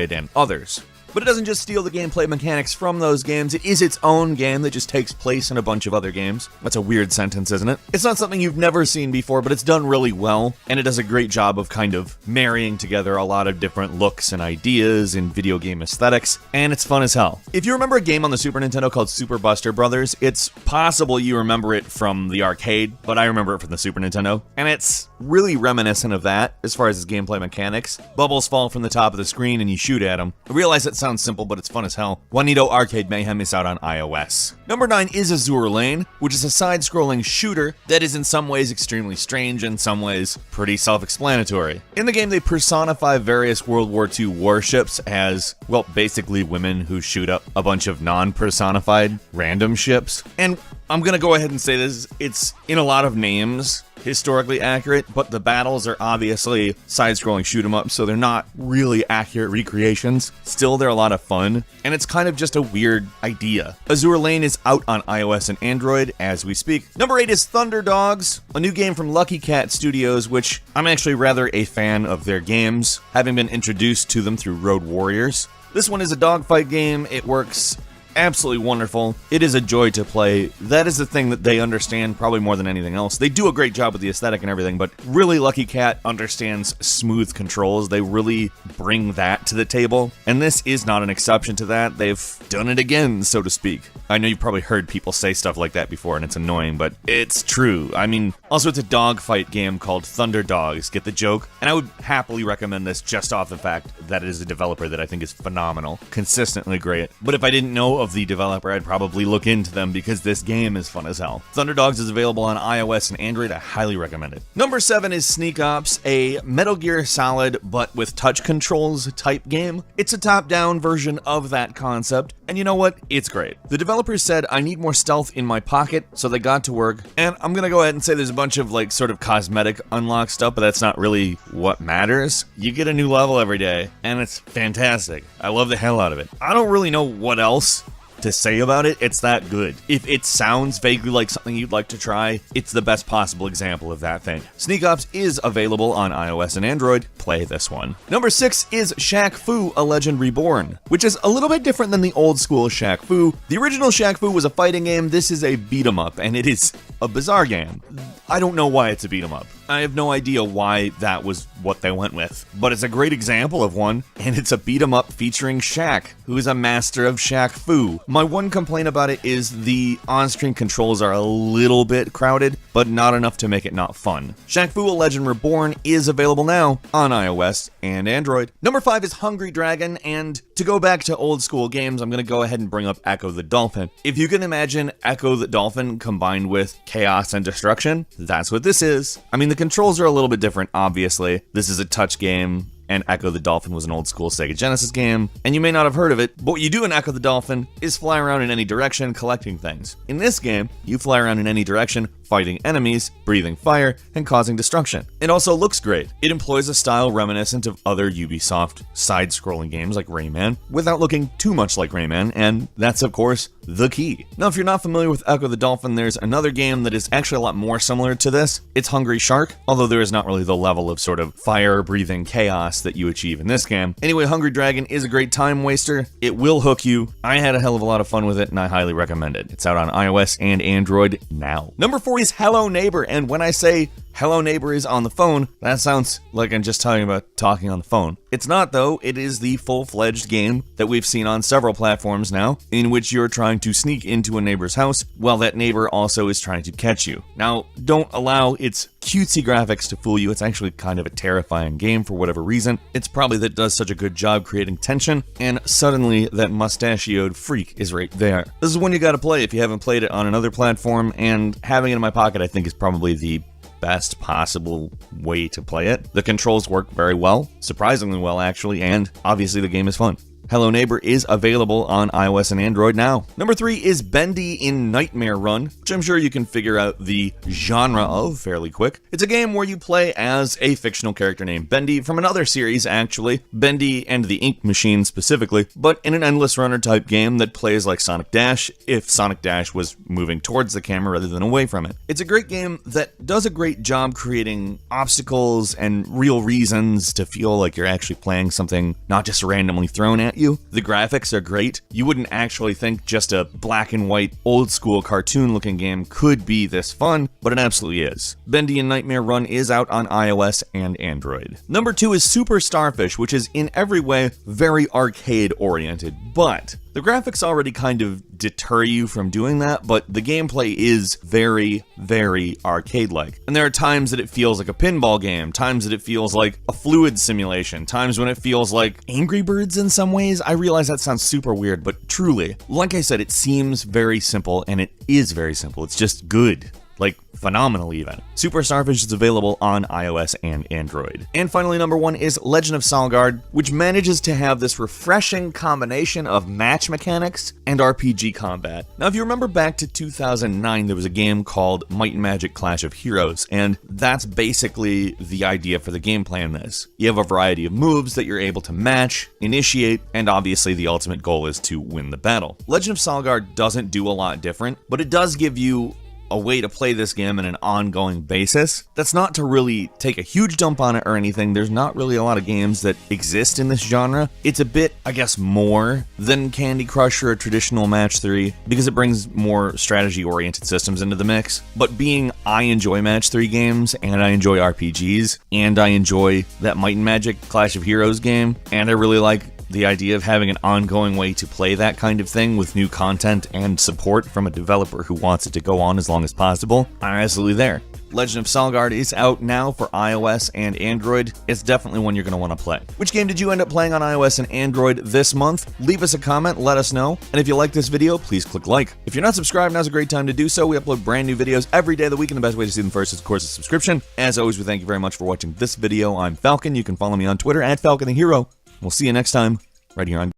and others. But it doesn't just steal the gameplay mechanics from those games, it is its own game that just takes place in a bunch of other games. That's a weird sentence, isn't it? It's not something you've never seen before, but it's done really well, and it does a great job of kind of marrying together a lot of different looks and ideas in video game aesthetics, and it's fun as hell. If you remember a game on the Super Nintendo called Super Buster Brothers, it's possible you remember it from the arcade, but I remember it from the Super Nintendo, and it's really reminiscent of that as far as its gameplay mechanics. Bubbles fall from the top of the screen and you shoot at them. I realize it sounds simple, but it's fun as hell. Juanito Arcade Mayhem is out on iOS. Number 9 is Azure Lane, which is a side-scrolling shooter that is in some ways extremely strange and in some ways pretty self-explanatory. In the game, they personify various World War II warships as, well, basically women who shoot up a bunch of non-personified random ships. And I'm gonna go ahead and say this, it's in a lot of names historically accurate, but the battles are obviously side-scrolling shoot-'em-ups, so they're not really accurate recreations. Still, they're a lot of fun, and it's kind of just a weird idea. Azure Lane is out on iOS and Android as we speak. Number 8 is Thunder Dogs, a new game from Lucky Cat Studios, which I'm actually rather a fan of their games, having been introduced to them through Road Warriors. This one is a dogfight game. It works absolutely wonderful. It is a joy to play. That is the thing that they understand probably more than anything else. They do a great job with the aesthetic and everything, but really Lucky Cat understands smooth controls. They really bring that to the table, and this is not an exception to that. They've done it again, so to speak. I know you've probably heard people say stuff like that before, and it's annoying, but it's true. I mean, also it's a dogfight game called Thunder Dogs. Get the joke? And I would happily recommend this just off the fact that it is a developer that I think is phenomenal. Consistently great. But if I didn't know of the developer, I'd probably look into them because this game is fun as hell. Thunder Dogs is available on iOS and Android. I highly recommend it. Number 7 is Sneak Ops, a Metal Gear Solid but with touch controls type game. It's a top-down version of that concept, and you know what? It's great. The developers said, I need more stealth in my pocket, so they got to work, and I'm gonna go ahead and say there's a bunch of like sort of cosmetic unlock stuff, but that's not really what matters. You get a new level every day, and it's fantastic. I love the hell out of it. I don't really know what else to say about it. It's that good. If it sounds vaguely like something you'd like to try, it's the best possible example of that thing. Sneak Ops is available on iOS and Android. Play this one. Number 6 is Shaq Fu, A Legend Reborn, which is a little bit different than the old school Shaq Fu. The original Shaq Fu was a fighting game. This is a beat 'em up, and it is a bizarre game. I don't know why it's a beat 'em up. I have no idea why that was what they went with, but it's a great example of one, and it's a beat 'em up featuring Shaq, who is a master of Shaq Fu. My one complaint about it is the on-screen controls are a little bit crowded, but not enough to make it not fun. Shaq Fu: A Legend Reborn is available now on iOS and Android. Number 5 is Hungry Dragon, and to go back to old school games, I'm going to go ahead and bring up Echo the Dolphin. If you can imagine Echo the Dolphin combined with chaos and destruction, that's what this is. I mean, the controls are a little bit different, obviously. This is a touch game, and Echo the Dolphin was an old school Sega Genesis game, and you may not have heard of it, but what you do in Echo the Dolphin is fly around in any direction collecting things. In this game, you fly around in any direction, fighting enemies, breathing fire, and causing destruction. It also looks great. It employs a style reminiscent of other Ubisoft side-scrolling games like Rayman, without looking too much like Rayman, and that's of course the key. Now, if you're not familiar with Echo the Dolphin, there's another game that is actually a lot more similar to this. It's Hungry Shark, although there is not really the level of sort of fire-breathing chaos that you achieve in this game. Anyway, Hungry Dragon is a great time waster. It will hook you. I had a hell of a lot of fun with it, and I highly recommend it. It's out on iOS and Android now. Number 4 is Hello Neighbor, and when I say Hello Neighbor is on the phone, that sounds like I'm just talking about talking on the phone. It's not, though. It is the full-fledged game that we've seen on several platforms now, in which you're trying to sneak into a neighbor's house while that neighbor also is trying to catch you. Now, don't allow its cutesy graphics to fool you. It's actually kind of a terrifying game for whatever reason. It's probably that it does such a good job creating tension, and suddenly that mustachioed freak is right there. This is one you gotta play if you haven't played it on another platform, and having it in my pocket I think is probably the best possible way to play it. The controls work very well, surprisingly well actually, and obviously the game is fun. Hello Neighbor is available on iOS and Android now. Number 3 is Bendy in Nightmare Run, which I'm sure you can figure out the genre of fairly quick. It's a game where you play as a fictional character named Bendy from another series, actually, Bendy and the Ink Machine specifically, but in an endless runner type game that plays like Sonic Dash if Sonic Dash was moving towards the camera rather than away from it. It's a great game that does a great job creating obstacles and real reasons to feel like you're actually playing something not just randomly thrown at you. The graphics are great. You wouldn't actually think just a black and white old school cartoon looking game could be this fun, but it absolutely is. Bendy in Nightmare Run is out on iOS and Android. Number 2 is Super Starfish, which is in every way very arcade oriented, but the graphics already kind of deter you from doing that, but the gameplay is very, very arcade-like. And there are times that it feels like a pinball game, times that it feels like a fluid simulation, times when it feels like Angry Birds in some ways. I realize that sounds super weird, but truly, like I said, it seems very simple, and it is very simple. It's just good. Like, phenomenal even. Super Starfish is available on iOS and Android. And finally, number 1 is Legend of Solgard, which manages to have this refreshing combination of match mechanics and RPG combat. Now, if you remember back to 2009, there was a game called Might and Magic Clash of Heroes, and that's basically the idea for the gameplay in this. You have a variety of moves that you're able to match, initiate, and obviously the ultimate goal is to win the battle. Legend of Solgard doesn't do a lot different, but it does give you a way to play this game on an ongoing basis. That's not to really take a huge dump on it or anything. There's not really a lot of games that exist in this genre. It's a bit, I guess, more than Candy Crush or a traditional Match 3 because it brings more strategy-oriented systems into the mix. But being I enjoy Match 3 games, and I enjoy RPGs, and I enjoy that Might and Magic Clash of Heroes game, and I really like the idea of having an ongoing way to play that kind of thing with new content and support from a developer who wants it to go on as long as possible, I'm absolutely there. Legend of Solgard is out now for iOS and Android. It's definitely one you're going to want to play. Which game did you end up playing on iOS and Android this month? Leave us a comment, let us know. And if you like this video, please click like. If you're not subscribed, now's a great time to do so. We upload brand new videos every day of the week, and the best way to see them first is, of course, a subscription. As always, we thank you very much for watching this video. I'm Falcon. You can follow me on Twitter at Falcon the Hero. We'll see you next time, right here on